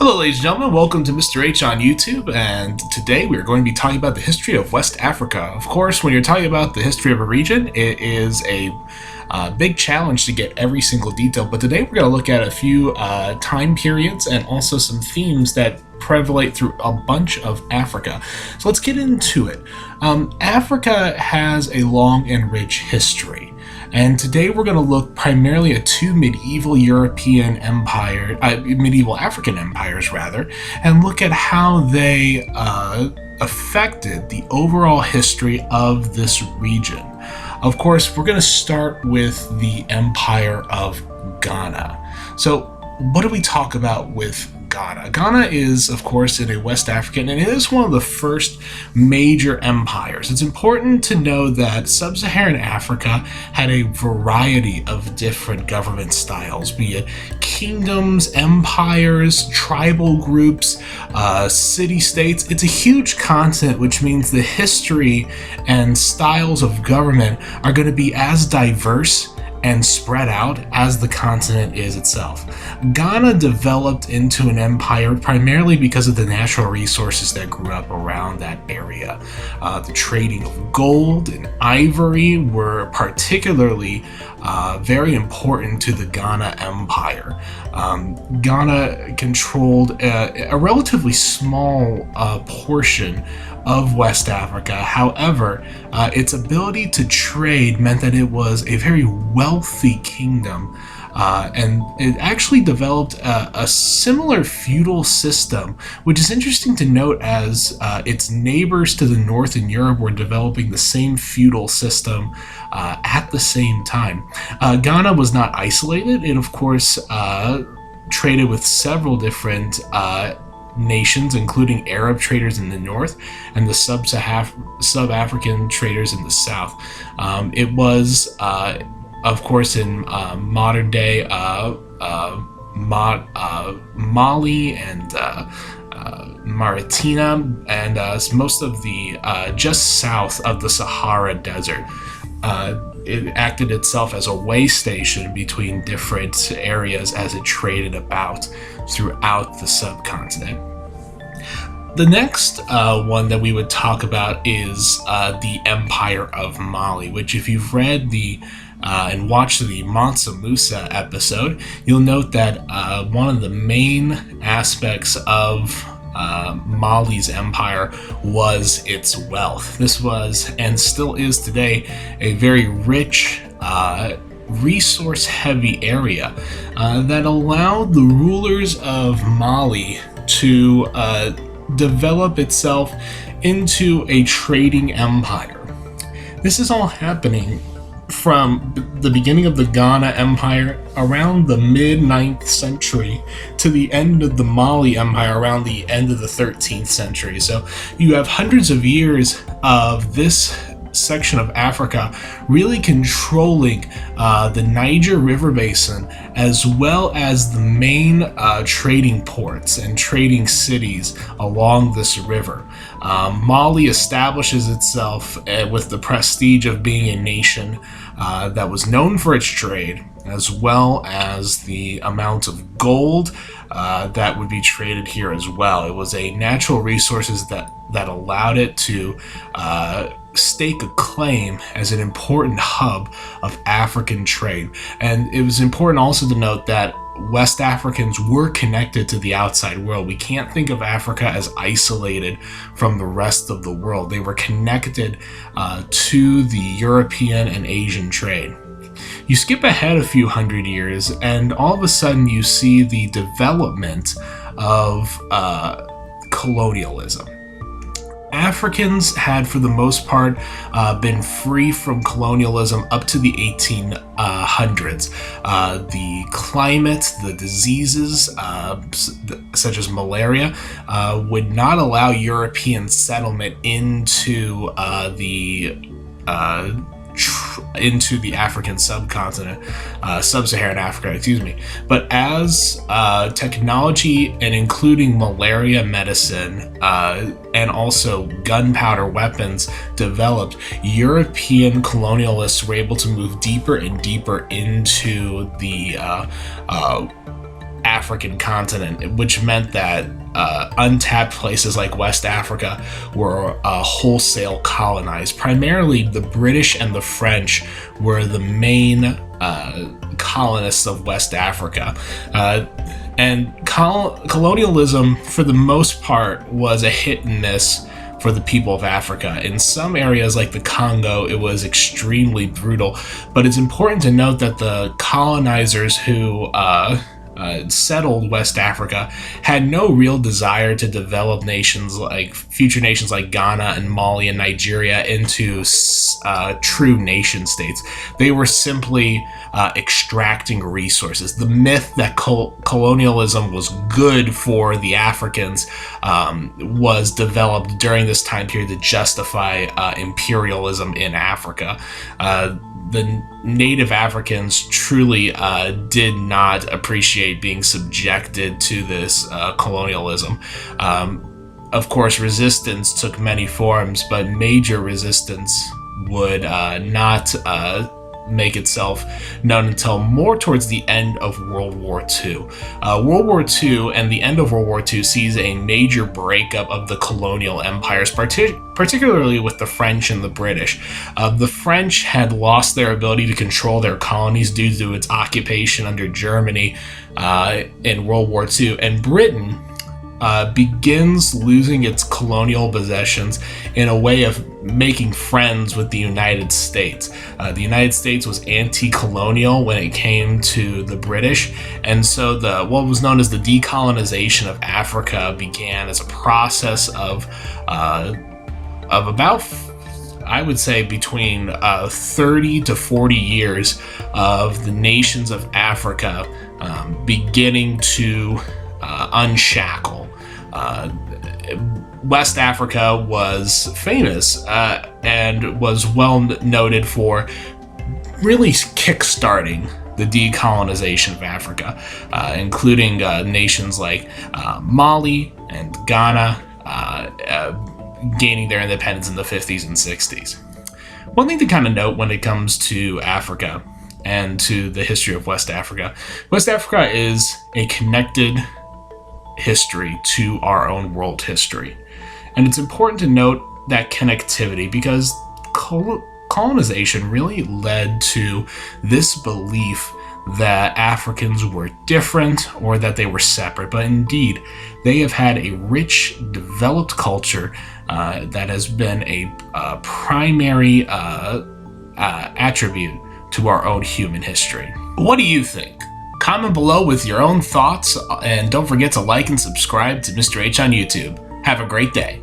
Hello ladies and gentlemen, welcome to Mr. H on YouTube, and today we're going to be talking about the history of West Africa. Of course, when you're talking about the history of a region, it is a big challenge to get every single detail, but today we're going to look at a few time periods and also some themes that prevalate through a bunch of Africa. So let's get into it. Africa has a long and rich history. And today we're going to look primarily at two medieval medieval African empires rather, and look at how they affected the overall history of this region. Of course, we're going to start with the Empire of Ghana. So what do we talk about with Ghana? Ghana is, of course, in a West African, and it is one of the first major empires. It's important to know that sub-Saharan Africa had a variety of different government styles, be it kingdoms, empires, tribal groups, city-states. It's a huge continent, which means the history and styles of government are going to be as diverse and spread out as the continent is itself. Ghana developed into an empire primarily because of the natural resources that grew up around that area. The trading of gold and ivory were particularly very important to the Ghana Empire. Ghana controlled a relatively small portion of West Africa. However, its ability to trade meant that it was a very wealthy kingdom, and it actually developed a similar feudal system, which is interesting to note as its neighbors to the north in Europe were developing the same feudal system at the same time. Ghana was not isolated. It, of course, traded with several different nations, including Arab traders in the north and the sub-African traders in the south. It was, of course, in modern day Mali and Mauritania, and most of the just south of the Sahara Desert. It acted itself as a way station between different areas as it traded about throughout the subcontinent. The next one that we would talk about is the Empire of Mali, which, if you've read and watched the Mansa Musa episode, you'll note that one of the main aspects of Mali's empire was its wealth. This was, and still is today, a very rich, resource-heavy area that allowed the rulers of Mali to develop itself into a trading empire. This is all happening from the beginning of the Ghana Empire around the mid-9th century to the end of the Mali Empire around the end of the 13th century. So you have hundreds of years of this section of Africa really controlling the Niger River Basin, as well as the main trading ports and trading cities along this river. Mali establishes itself with the prestige of being a nation that was known for its trade, as well as the amount of gold that would be traded here as well. It was a natural resources that allowed it to stake a claim as an important hub of African trade. And it was important also to note that West Africans were connected to the outside world. We can't think of Africa as isolated from the rest of the world. They were connected to the European and Asian trade. You skip ahead a few hundred years, and all of a sudden you see the development of colonialism. Africans had, for the most part, been free from colonialism up to the 1800s. The climate, the diseases, such as malaria, would not allow European settlement into the African subcontinent, sub-Saharan Africa, But as technology, and including malaria medicine and also gunpowder weapons, developed, European colonialists were able to move deeper and deeper into the African continent, which meant that untapped places like West Africa were wholesale colonized. Primarily, the British and the French were the main colonists of West Africa. And colonialism, for the most part, was a hit and miss for the people of Africa. In some areas like the Congo, it was extremely brutal, but it's important to note that the colonizers who settled West Africa had no real desire to develop future nations like Ghana and Mali and Nigeria into true nation states. They were simply extracting resources. The myth that colonialism was good for the Africans was developed during this time period to justify imperialism in Africa. The native Africans truly did not appreciate being subjected to this colonialism. Of course, resistance took many forms, but major resistance would not make itself known until more towards the end of World War II. World War II and the end of World War II sees a major breakup of the colonial empires, particularly with the French and the British. The French had lost their ability to control their colonies due to its occupation under Germany in World War II, and Britain begins losing its colonial possessions in a way of making friends with the United States. The United States was anti-colonial when it came to the British, and so what was known as the decolonization of Africa began as a process of about, I would say, between 30 to 40 years of the nations of Africa beginning to unshackle. West Africa was famous and was well noted for really kickstarting the decolonization of Africa, including nations like Mali and Ghana gaining their independence in the 50s and 60s. One thing to kind of note when it comes to Africa and to the history of West Africa is a connected history to our own world history. And it's important to note that connectivity because colonization really led to this belief that Africans were different or that they were separate, but indeed they have had a rich, developed culture that has been a primary attribute to our own human history. What do you think? Comment below with your own thoughts, and don't forget to like and subscribe to Mr. H on YouTube. Have a great day.